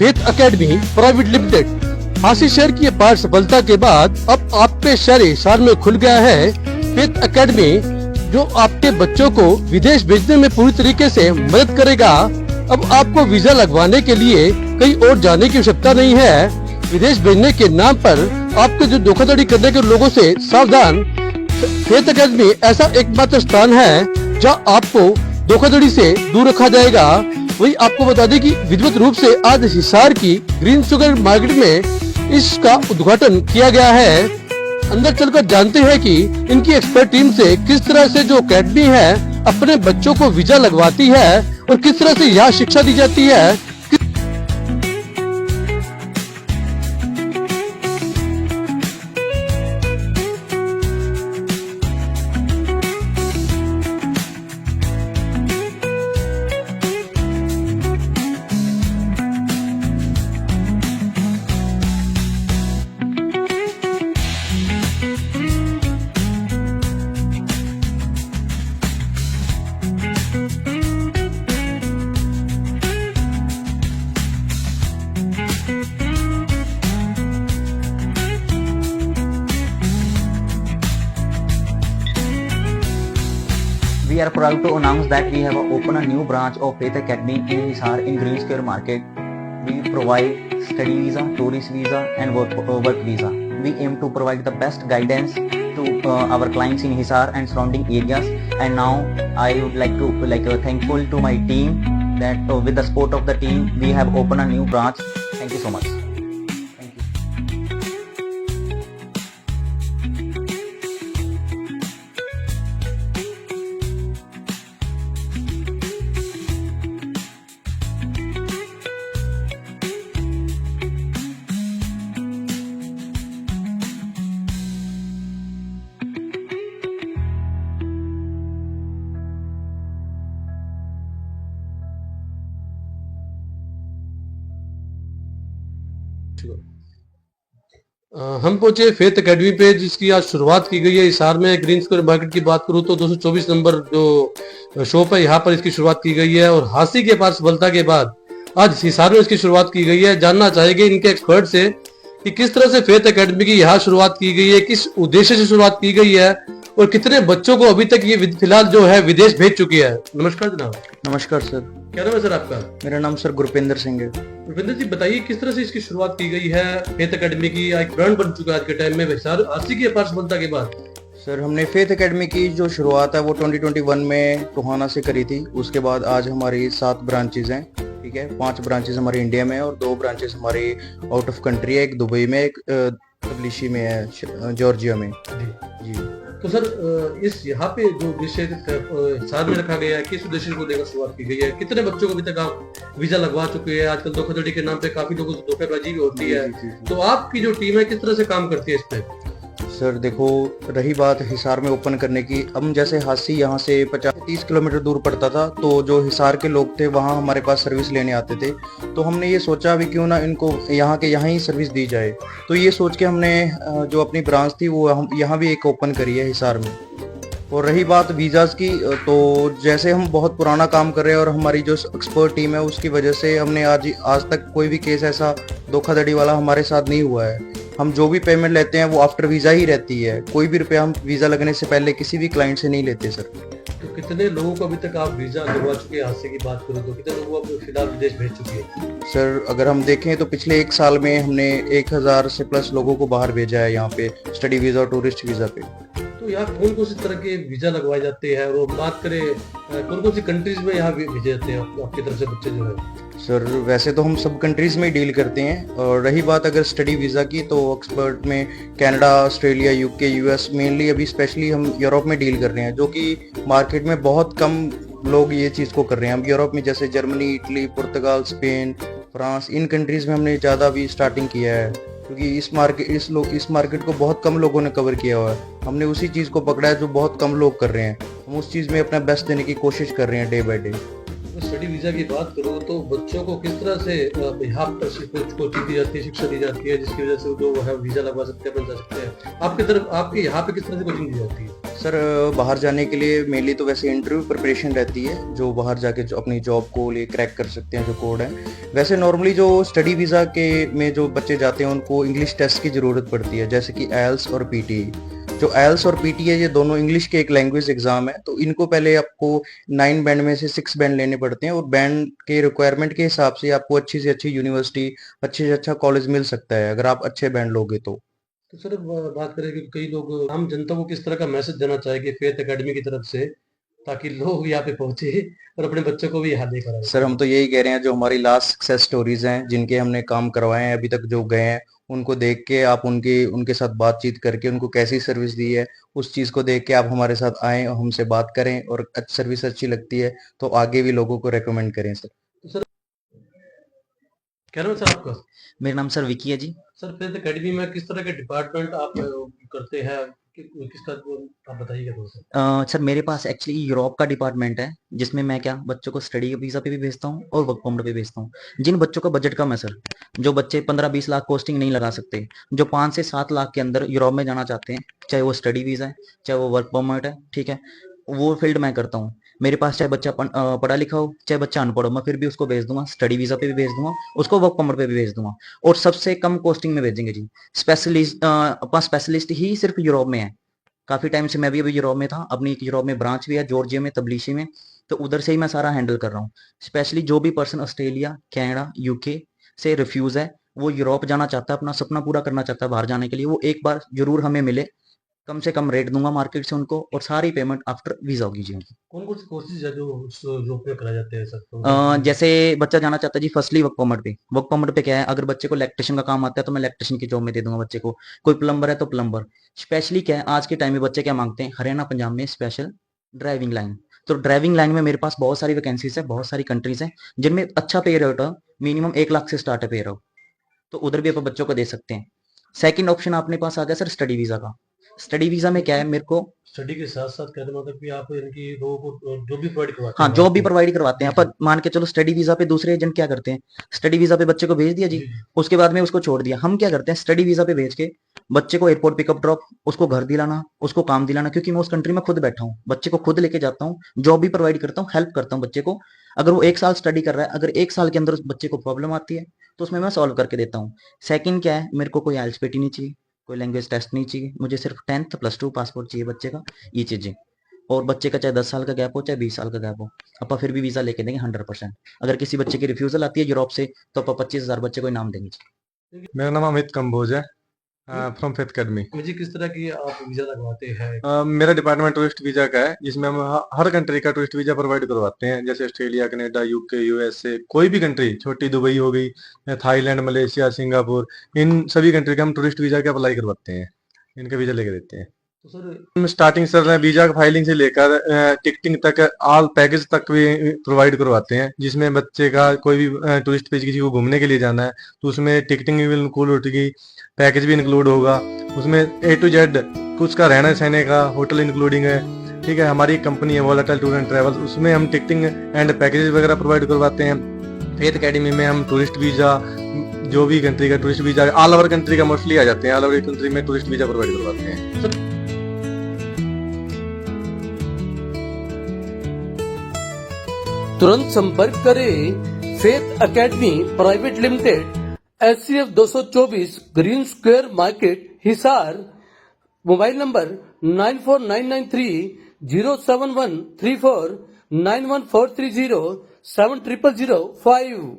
Faith academy private limited. Hansi शहर की अपार सफलता के बाद अब आपके शहर हिसार में खुल गया है फेथ एकेडमी, जो आपके बच्चों को विदेश भेजने में पूरी तरीके से मदद करेगा। अब आपको वीजा लगवाने के लिए कहीं और जाने की आवश्यकता नहीं है। विदेश भेजने के नाम पर आपके जो धोखाधड़ी करने के लोगों से सावधान। फेथ एकेडमी ऐसा एकमात्र स्थान है जहां आपको धोखाधड़ी से दूर रखा जाएगा। वही आपको बता दें कि विधिवत रूप से आज हिसार की ग्रीन शुगर मार्केट में इसका उद्घाटन किया गया है। अंदर चलकर जानते हैं कि इनकी एक्सपर्ट टीम से किस तरह से जो अकेडमी है अपने बच्चों को वीजा लगवाती है और किस तरह से यहाँ शिक्षा दी जाती है। We are proud to announce that we have opened a new branch of Faith Academy in Hisar in Green Square Market. We provide study visa, tourist visa and work visa. We aim to provide the best guidance to our clients in Hisar and surrounding areas. And now I would like to thankful to my team that with the support of the team we have opened a new branch. Thank you so much. हम पहुंचे faith academy पे, जिसकी आज शुरुआत की गई है हिसार में। ग्रीन स्क्वायर मार्केट की बात करूं तो 224 नंबर जो शॉप है यहाँ पर इसकी शुरुआत की गई है और हांसी के पास सफलता के बाद आज हिसार में इसकी शुरुआत की गई है। जानना चाहेंगे इनके एक्सपर्ट से कि किस तरह से फेथ एकेडमी की यहाँ शुरुआत की गई है, किस उद्देश्य से शुरुआत की गई है और कितने बच्चों को अभी तक ये फिलहाल जो है विदेश भेज चुकी है। नमस्कार जनाब। नमस्कार सर। क्या नाम है सर आपका? मेरा नाम सर गुरपिंदर सिंह है। गुरपिंदर जी, बताइए किस तरह से इसकी शुरुआत की गई है। फेथ एकेडमी की एक ब्रांड बन चुका है आज के टाइम में हिसार हांसी की अपार सफलता के बाद। सर हमने फेथ एकेडमी की जो शुरुआत है वो 2021 में टोहाना से करी थी। उसके बाद आज हमारी 7 ब्रांचेज हैं, ठीक है। 5 ब्रांचेज हमारे इंडिया में और 2 ब्रांचेज हमारी आउट ऑफ कंट्री है। एक दुबई में, एक तबलिशी में है, जॉर्जिया में जी। तो सर इस यहाँ पे जो विषय हिसार में रखा गया है, किस उद्देश्य को लेकर शुरुआत की गई है, कितने बच्चों को अभी तक आप वीजा लगवा चुके हैं? आजकल धोखाधड़ी के नाम पे काफी लोगों से धोखाबाजी भी होती है, तो आपकी जो टीम है किस तरह से काम करती है इस पे? सर देखो, रही बात हिसार में ओपन करने की, हम जैसे हांसी यहाँ से 50-30 किलोमीटर दूर पड़ता था, तो जो हिसार के लोग थे वहाँ हमारे पास सर्विस लेने आते थे। तो हमने ये सोचा भी क्यों ना इनको यहाँ के यहाँ ही सर्विस दी जाए। तो ये सोच के हमने जो अपनी ब्रांच थी वो हम यहाँ भी एक ओपन करी है हिसार में। और रही बात वीज़ाज़ की, तो जैसे हम बहुत पुराना काम कर रहे हैं और हमारी जो एक्सपर्ट टीम है उसकी वजह से हमने आज तक कोई भी केस ऐसा धोखाधड़ी वाला हमारे साथ नहीं हुआ है। हम जो भी पेमेंट लेते हैं वो आफ्टर वीज़ा ही रहती है। कोई भी रुपया हम वीज़ा लगने से पहले किसी भी क्लाइंट से नहीं लेते सर। तो कितने लोगों को अभी तक आप वीजा लगवा चुके हैं? हांसी की बात करूं तो कितने लोगों को फिलहाल विदेश भेज चुके हैं? सर अगर हम देखें तो पिछले 1 साल में हमने 1000 से प्लस लोगों को बाहर भेजा है यहाँ पे स्टडी वीज़ा और टूरिस्ट वीज़ा पे। तो यहाँ कौन कौन सी तरह के वीजा लगवाए जाते हैं और बात करें कौन कौन सी कंट्रीज में यहाँ भेजे जाते हैं आपकी तरफ से बच्चे जो है? सर वैसे तो हम सब कंट्रीज में डील करते हैं, और रही बात अगर स्टडी वीज़ा की तो एक्सपर्ट में Canada, Australia, UK, US, mainly अभी स्पेशली हम यूरोप में डील कर रहे हैं, जो कि मार्केट में बहुत कम लोग ये चीज़ को कर रहे हैं। हम यूरोप में जैसे जर्मनी, इटली, पुर्तगाल, स्पेन, फ्रांस, इन कंट्रीज़ में हमने ज़्यादा अभी स्टार्टिंग किया है, क्योंकि इस मार्केट को बहुत कम लोगों ने कवर किया हुआ है। हमने उसी चीज़ को पकड़ा है जो बहुत कम लोग कर रहे हैं। हम उस चीज़ में अपना बेस्ट देने की कोशिश कर रहे हैं day by day. Study visa की बात करो तो बच्चों को किस तरह से यहाँ पर कोचिंग दी जाती है, शिक्षा दी जाती है, जिसकी वजह से जो है वीजा लगवा सकते हैं, बन जा सकते हैं? आपकी तरफ आपके यहाँ पे किस तरह से कोचिंग दी जाती है? सर बाहर जाने के लिए मेनली तो वैसे इंटरव्यू प्रिपरेशन रहती है, जो बाहर जाके जो अपनी जॉब को लिए क्रैक कर सकते हैं जो कोड है। वैसे नॉर्मली जो स्टडी वीज़ा के में जो बच्चे जाते हैं उनको इंग्लिश टेस्ट की ज़रूरत पड़ती है, जैसे कि आईएलटीएस और पीटीई। जो आईएलटीएस और पीटीई है ये दोनों इंग्लिश के एक लैंग्वेज एग्जाम है, तो इनको पहले आपको 9 बैंड में से 6 बैंड लेने पड़ते हैं और बैंड के रिक्वायरमेंट के हिसाब से आपको अच्छी से अच्छी यूनिवर्सिटी, अच्छे से अच्छा कॉलेज मिल सकता है अगर आप अच्छे बैंड लोगे तो सर बात करें कि कई लोग आम जनता को किस तरह का मैसेज देना चाहेंगे फेथ एकेडमी की तरफ से, ताकि लोग यहाँ पे पहुंचे और अपने बच्चों को भी यहाँ लेकर आए। सर हम तो यही कह रहे हैं, जो हमारी लास्ट सक्सेस स्टोरीज हैं जिनके हमने काम करवाए हैं अभी तक जो गए हैं, उनको देख के आप उनके साथ बातचीत करके उनको कैसी सर्विस दी है उस चीज को देख के आप हमारे साथ आएं और हमसे बात करें, और सर्विस अच्छी लगती है तो आगे भी लोगों को रेकमेंड करें सर। तो सर क्या नाम है सर आपका? मेरा नाम सर विकी है जी। सर फेथ एकेडमी में किस तरह के डिपार्टमेंट आप करते हैं, किसका आप बताइएगा तो सर। सर मेरे पास एक्चुअली यूरोप का डिपार्टमेंट है, जिसमें मैं क्या बच्चों को स्टडी वीज़ा पे भी भेजता हूँ और वर्क परमिट पे भेजता हूँ। जिन बच्चों का बजट कम है सर, जो बच्चे 15-20 लाख कॉस्टिंग नहीं लगा सकते, जो 5 से 7 लाख के अंदर यूरोप में जाना चाहते हैं, चाहे वो स्टडी वीज़ा है चाहे वो वर्क परमिट है, ठीक है, वो फील्ड मैं करता हूँ। मेरे पास चाहे बच्चा पढ़ा लिखा हो चाहे बच्चा अनपढ़ हो, मैं फिर भी उसको भेज दूंगा, स्टडी वीज़ा पे भी भेज दूंगा, उसको वर्क परमिट पे भी भेज दूंगा, और सबसे कम कॉस्टिंग में भेजेंगे जी। अपना स्पेशलिस्ट ही सिर्फ यूरोप में है। काफी टाइम से मैं भी अभी यूरोप में था, अपनी एक यूरोप में ब्रांच भी है, जॉर्जिया में, तबलीशी में, तो उधर से ही मैं सारा हैंडल कर रहा हूँ। स्पेशली जो भी पर्सन ऑस्ट्रेलिया, कनाडा, यूके से रिफ्यूज है, वो यूरोप जाना चाहता है, अपना सपना पूरा करना चाहता है बाहर जाने के लिए, वो एक बार जरूर हमें मिले। कम से कम रेट दूंगा मार्केट से उनको, और सारी पेमेंट आफ्टर वीजा होगी जी उनकी। कौन कौन सी कोर्सेज है जो उस यूरोप में कराए जाते हैं सर? जैसे बच्चा जाना चाहता है जी फर्स्टली वर्क परमिट पे। वर्क परमिट पे क्या है, अगर बच्चे को इलेक्ट्रिशियन का काम आता है तो मैं इलेक्ट्रिशियन की जॉब में दे दूंगा बच्चे को। कोई प्लम्बर है तो प्लम्बर। स्पेशली क्या है, आज के टाइम में बच्चे क्या मांगते हैं, हरियाणा पंजाब में स्पेशल ड्राइविंग लाइन। तो ड्राइविंग लाइन में मेरे पास बहुत सारी वैकेंसीज है, बहुत सारी कंट्रीज हैं जिनमें अच्छा पे रेट है, मिनिमम 1 लाख से स्टार्ट है पे रेट, तो उधर भी अपन बच्चों को दे सकते हैं। सेकंड ऑप्शन अपने पास आ गया सर स्टडी वीजा का। स्टडी वीजा में क्या है, मेरे को स्टडी के साथ साथ कहते मतलब कि आप इनकी लोगों को जो भी प्रोवाइड करवाते हाँ हैं जॉब भी प्रोवाइड करवाते हैं। पर मान के चलो स्टडी वीजा पे दूसरे एजेंट क्या करते हैं, स्टडी वीजा पे बच्चे को भेज दिया जी, उसके बाद में उसको छोड़ दिया। हम क्या करते हैं, स्टडी वीजा पे भेज के बच्चे को एयरपोर्ट पिकअप ड्रॉप, उसको घर दिलाना, उसको काम दिलाना, क्योंकि मैं उस कंट्री में खुद बैठा हूँ, बच्चे को खुद लेके जाता हूँ, जॉब भी प्रोवाइड करता हूँ, हेल्प करता हूँ बच्चे को। अगर वो 1 साल स्टडी कर रहा है, अगर 1 साल के अंदर उस बच्चे को प्रॉब्लम आती है तो उसमें मैं सॉल्व करके देता हूँ। सेकंड क्या है, मेरे को कोई आइल्स नहीं चाहिए, कोई लैंग्वेज टेस्ट नहीं चाहिए, मुझे सिर्फ 10th +2 पासपोर्ट चाहिए बच्चे का, ये चीजें। और बच्चे का चाहे 10 साल का गैप हो चाहे 20 साल का गैप हो, अपन फिर भी वीजा लेके देंगे 100%। अगर किसी बच्चे की रिफ्यूजल आती है यूरोप से तो अपन 25,000 बच्चे को इनाम देंगे। मेरा नाम अमित कंबोज है, फ्रॉम फेथ एकेडमी। मुझे किस तरह की आप वीजा लगवाते हैं? मेरा डिपार्टमेंट टूरिस्ट वीजा का है, जिसमें हम हर कंट्री का टूरिस्ट वीजा प्रोवाइड करवाते हैं, जैसे ऑस्ट्रेलिया, कनाडा, यूके, यूएसए, कोई भी कंट्री, छोटी दुबई हो गई, थाईलैंड, मलेशिया, सिंगापुर, इन सभी कंट्री का हम टूरिस्ट वीजा के अप्लाई करवाते हैं, इनका वीजा लेके देते हैं। तो सर हम स्टार्टिंग सर वीजा फाइलिंग से लेकर टिकटिंग तक ऑल पैकेज तक भी प्रोवाइड करवाते हैं, जिसमें बच्चे का कोई भी टूरिस्ट पे किसी को घूमने के लिए जाना है तो उसमें टिकटिंग भी इंक्लूड होगी, पैकेज भी इंक्लूड होगा, उसमें A to Z उसका रहने सहने का होटल इंक्लूडिंग है, ठीक है। हमारी कंपनी है वॉलेटाइल टूर एंड ट्रेवल्स, उसमें हम टिकटिंग एंड पैकेजेस वगैरह प्रोवाइड करवाते हैं। फेथ एकेडमी में हम टूरिस्ट वीजा, जो भी कंट्री का tourist visa, all over country का मोस्टली आ जाते हैं, ऑल ओवर कंट्री में टूरिस्ट वीजा प्रोवाइड करवाते हैं। तुरंत संपर्क करें faith academy private limited, SCF 224 green square market, Hisar. Mobile number 9499307134, 91430 7005।